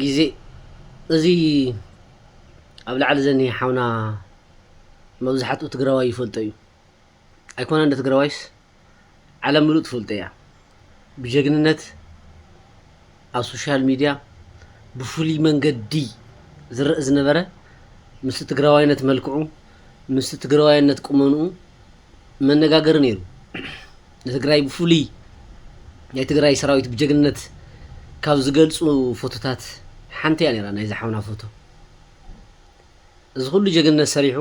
ግዜ እዚ ኣብ ላዕሊ ዘኒ ሓውና መብዛሕትኡ ትግራዋይ ይፈልጦ እዩ ኣይኮነ እንደ ትግራዋይስ ዓለም ሙሉእ ትፈልጦ እያ ብጀግንነት ኣብ ሶሻል ሚድያ ብፍሉይ መንገዲ ዝርአ ዝነበረ ምስ ትግራዋይነት መልክዑ ምስ ትግራዋይነት ቁመንኡ መነጋገር ነይሩ ንትግራይ ብፍሉይ ናይ ትግራይ ሰራዊት ብጀግንነት ካብ ዝገልጹ ፎቶታት ሓንቲ እያ ነይራ ናይ ዝሓውና ፎቶ እዚ ኩሉ ጀግንነት ሰሪሑ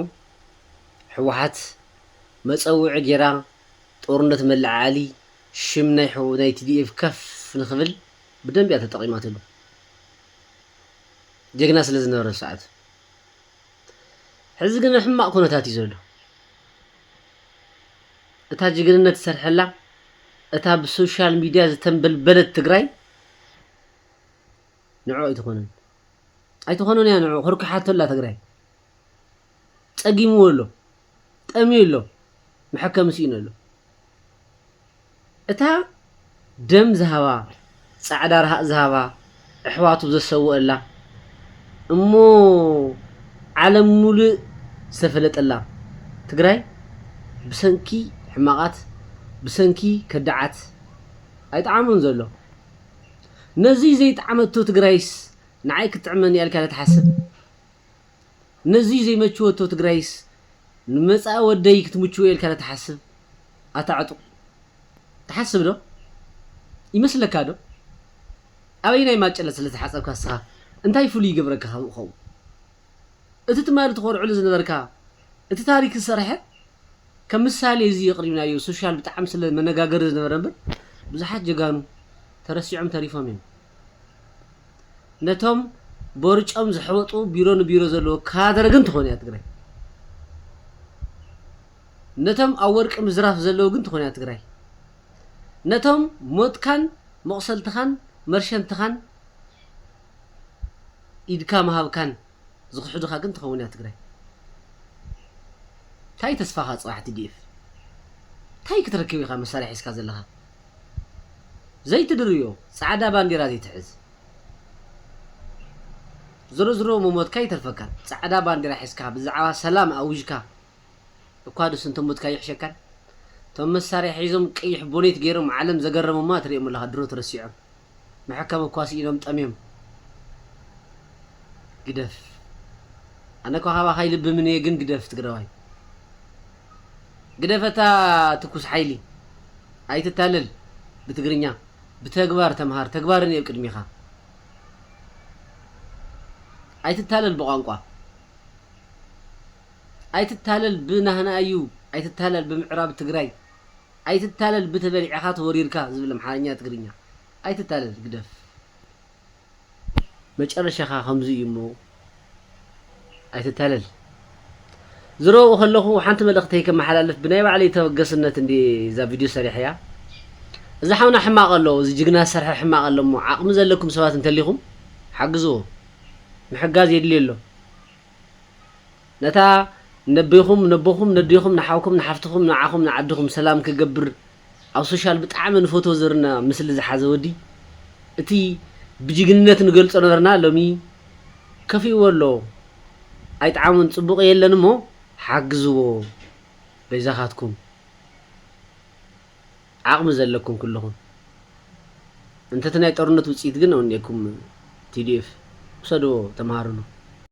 ሕወሓት መፀውዒ ጌራ ጦርነት መላዓሊ ሽም ናይ TDF ከፍ ንኽብል ብደንብ እያ ተጠቒማትሉ ጀግና ስለ ዝነበረ ሰዓት ሕዚ ግን ሕማቕ ኩነታት እዩ ዘሎ እታ ጅግንነት ሰርሐላ እታ ብሶሻል ሚድያ ዝተንበልበለት ትግራይ ንዑ ኣይትኾነን እያ ንዑ ክርክሓተላ ትግራይ ፀጊምዎ ኣሎ ጠምዩ ኣሎ መሐከም ሲኢኑ ኣሎ እታ ደም ዝሃባ ፃዕዳ ረሃቕ ዝሃባ ኣሕዋቱ ዘሰውአላ እሞ ዓለም ሙሉእ ዝተፈለጠላ ትግራይ ብሰንኪ ሕማቓት ብሰንኪ ከዳዓት ኣይጣዓሙን ዘሎ ነዚ ዘይጣዓመቶ ትግራይስ ንዓይ ክትጥዕመኒ እያ ኢልካ ትሓስብ ነዚ ዘይመችወቶ ትግራይስ ንመፃኢ ወደይ ክትምችዎ ኢልካ ትሓስብ ኣታዕጡቕ ትሓስብ ዶ ይመስለካ ዶ ኣበይ ናይ ማጨለ ስለ ዝሓፀብካ እስኻ እንታይ ፍሉይ ይገብረካ ኸውን እቲ ትማሊ ትኾርዕሉ ዝነበርካ እቲ ታሪክ ዝሰርሐ ከም ምሳሌ እዚ የቕሪብናዮ ሶሻል ብጣዕሚ ስለ መነጋገሪ ዝነበረ እምበር ብዙሓት ጀጋኑ ተረሲዖም ተሪፎም እዮም ነቶም ቦርጮም ዝሕወጡ ቢሮ ንቢሮ ዘለዎ ካድረ ግን ትኾን እያ ትግራይ ነቶም ኣብ ወርቂ ምዝራፍ ዘለዎ ግን ትኾን እያ ትግራይ ነቶም ሞትካን መቕሰልትኻን መርሸንትኻን ኢድካ መሃብካን ዝኽሕዱኻ ግን ትኸውን እያ ትግራይ እንታይ ተስፋኻ ፅባሕ TDF እንታይ ክትረክብ ኢኻ መሳርሒ ሒዝካ ዘለኻ ዘይትድርዮ ፃዕዳ ባንዴራ ዘይትሕዝ ዝሮ ዝሮ መሞትካ ይተርፈካን ፃዕዳ ባንዴራ ሒዝካ ብዛዕባ ሰላም ኣውጅካ እኳ ድስ እንተ ሞትካ ይሕሸካን እቶም መሳርሒ ሒዞም ቀይሕ ቦኔት ገይሮም ዓለም ዘገረሞማ ትሪኦም ኣለኻ ድሮ ተረሲዖም መሐከም እኳ ሲኢኖም ጠምዮም ግደፍ ኣነ ከኻባኻ ይልብምን እየ ግን ግደፍ ትግራዋይ ግደፈታ ትኩስ ሓይሊ ኣይትታለል ብትግርኛ ብተግባር ተምሃር ተግባርን የብ ቅድሚኻ ኣይትታለል ብቋንቋ ኣይትታለል ብናህና እዩ ኣይትታለል ብምዕራብ ትግራይ ኣይትታለል ብተበሊዕኻ ተወሪርካ ዝብል ኣምሓርኛ ትግርኛ ኣይትታለል ግደፍ መጨረሻኻ ከምዚ እዩ እሞ ኣይትታለል ዝረብኡ ከለኹ ሓንቲ መልእኽተይ ከመሓላለፍ ብናይ ባዕለይ ተበገስነት እንዲ እዛ ቪድዮ ሰሪሐ እያ እዚ ሓውና ሕማቕ ኣሎ እዚ ጅግና ዝሰርሐ ሕማቕ ኣሎ እሞ ዓቕሚ ዘለኩም ሰባት እንተሊኹም ሓግዝዎ ምሕጋዝ የድልዮ ኣሎ ነታ ነቦኹም ነዲኹም ንሓውኩም ንሓፍትኹም ንዓኹም ንዓድኹም ሰላም ክገብር ኣብ ሶሻል ብጣዕሚ ንፎቶ ዝርና ምስሊ ዝሓዘ ወዲ እቲ ብጅግንነት ንገልፆ ነበርና ሎሚ ከፊእዎ ኣሎ ኣይጣዓሙን ፅቡቕ የለን እሞ ሓግዝዎ በይዛኻትኩም ዓቕሚ ዘለኩም ኩልኹም እንተቲ ናይ ጦርነት ውፅኢት ግን ኣውኒአኩም TDF ውሰድዎ ተምሃሩሉ